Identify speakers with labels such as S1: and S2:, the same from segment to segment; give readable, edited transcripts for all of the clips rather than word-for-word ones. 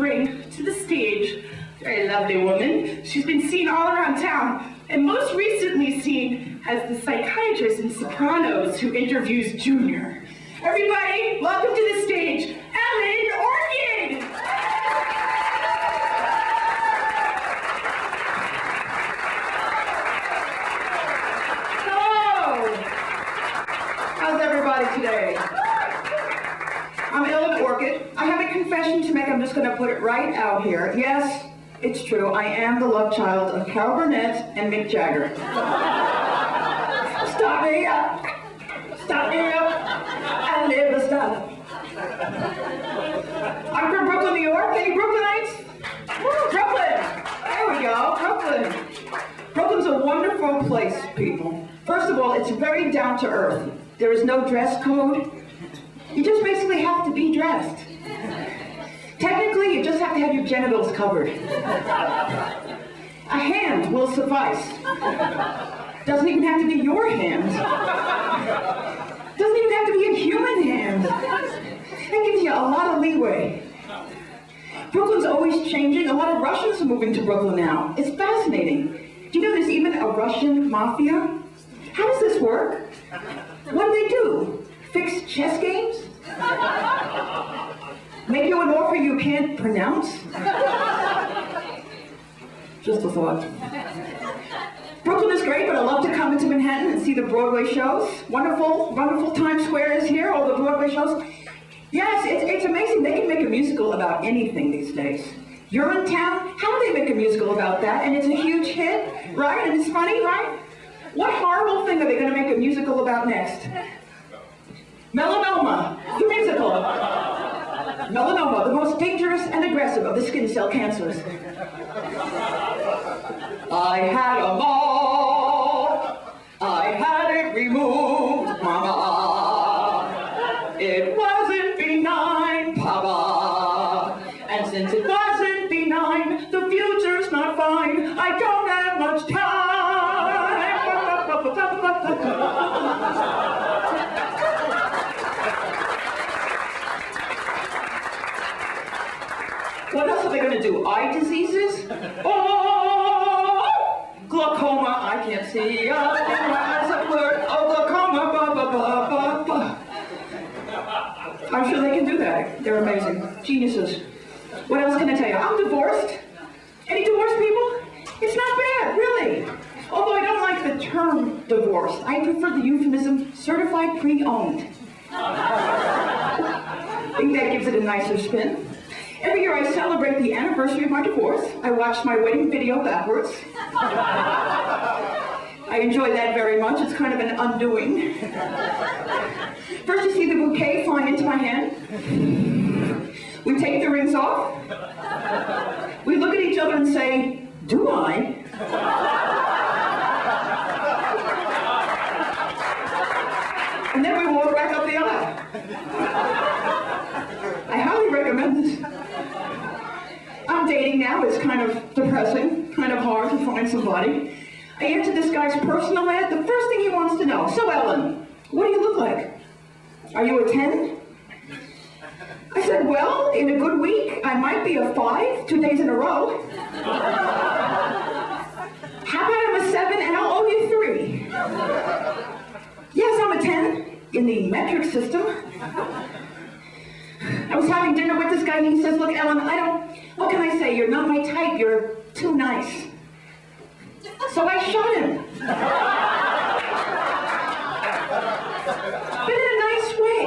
S1: bring to the stage a very lovely woman. She's been seen all around town, and most recently seen as the psychiatrist in Sopranos who interviews Junior. Everybody, welcome to the stage, Orchid! Hello! How's everybody today? I'm Orchid. I have a confession to make. I'm just going to put it right out here. Yes, it's true. I am the love child of Carol Burnett and Mick Jagger. Stop me up. Stop me up. I live the style. I'm from Brooklyn, New York. Any Brooklynites? Woo, Brooklyn. There we go. Brooklyn. Brooklyn's a wonderful place, people. First of all, it's very down to earth. There is no dress code. You just basically have to be dressed. Technically, you just have to have your genitals covered. A hand will suffice. Doesn't even have to be your hand. Doesn't even have to be a human hand. That gives you a lot of leeway. Brooklyn's always changing. A lot of Russians are moving to Brooklyn now. It's fascinating. Do you know there's even a Russian mafia? How does this work? What do they do? Fix chess games? Make you an offer you can't pronounce? Just a thought. Brooklyn is great, but I love to come into Manhattan and see the Broadway shows. Wonderful, wonderful Times Square is here, all the Broadway shows. Yes, it's amazing. They can make a musical about anything these days. You're in town, how do they make a musical about that? And it's a huge hit, right? And it's funny, right? What horrible thing are they going to make a musical about next? Melanoma, the musical. Melanoma, the most dangerous and aggressive of the skin cell cancers. I had a mole. I had it removed, Mama. It wasn't benign, Papa. And since it wasn't benign, the future's not fine. I don't have much time. What else are they going to do? Eye diseases? Oh, glaucoma, I can't see. Oh, glaucoma, I'm sure they can do that. They're amazing. Geniuses. What else can I tell you? I'm divorced. Any divorced people? It's not bad, really. Although I don't like the term divorced. I prefer the euphemism certified pre-owned. I think that gives it a nicer spin. Every year I celebrate the anniversary of my divorce. I watch my wedding video backwards. I enjoy that very much. It's kind of an undoing. First you see the bouquet flying into my hand. We take the rings off. We look at each other and say, do I? And then we walk back up the aisle. I highly recommend this. I'm dating now. It's kind of depressing, kind of hard to find somebody. I answered this guy's personal ad. The first thing he wants to know, so Ellen, what do you look like? Are you a 10? I said, well, in a good week, I might be a 5, 2 days in a row. How about I'm a 7 and I'll owe you 3? Yes, I'm a 10 in the metric system. I was having dinner with this guy and he says, look, Ellen, what can I say? You're not my type. You're too nice. So I shot him. But in a nice way.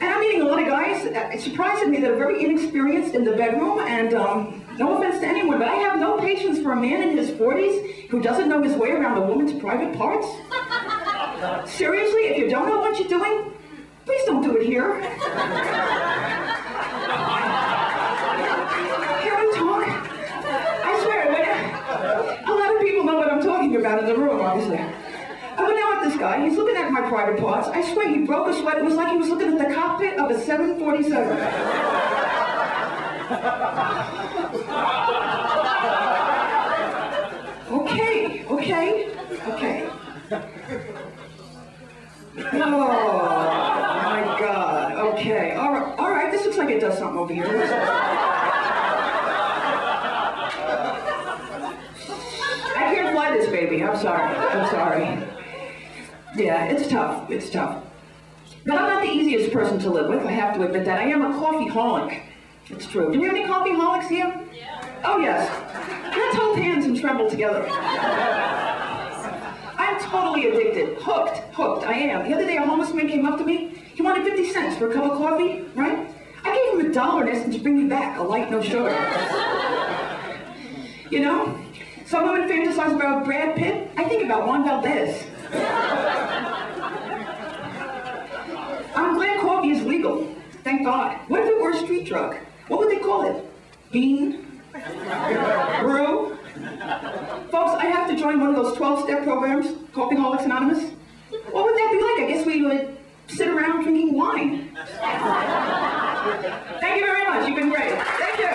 S1: And I'm meeting a lot of guys. It surprises me that are very inexperienced in the bedroom. And no offense to anyone, but I have no patience for a man in his 40s who doesn't know his way around a woman's private parts. Seriously, if you don't know what you're doing, please don't do it here. Here we talk. I swear, a lot of people know what I'm talking about in the room, obviously. I went out with this guy. He's looking at my private parts. I swear, he broke a sweat. It was like he was looking at the cockpit of a 747. Okay. Oh, my God. Okay. All right. This looks like it does something over here. I can't fly this baby. I'm sorry. Yeah, it's tough. But I'm not the easiest person to live with. I have to admit that. I am a coffee-holic. It's true. Do we have any coffee-holics here? Yeah. Oh, yes. Let's hold hands and tremble together. I'm totally addicted. Hooked. I am. The other day, a homeless man came up to me. He wanted 50 cents for a cup of coffee, right? I gave him $1 and asked him to bring me back a light, no sugar. You know, some women fantasize about Brad Pitt. I think about Juan Valdez. I'm glad coffee is legal. Thank God. What if it were a street drug? What would they call it? Bean? Brew? Folks, I have to join one of those 12-step programs, Coffeeholics Anonymous. What would that be like? I guess we would sit around drinking wine. Thank you very much. You've been great. Thank you.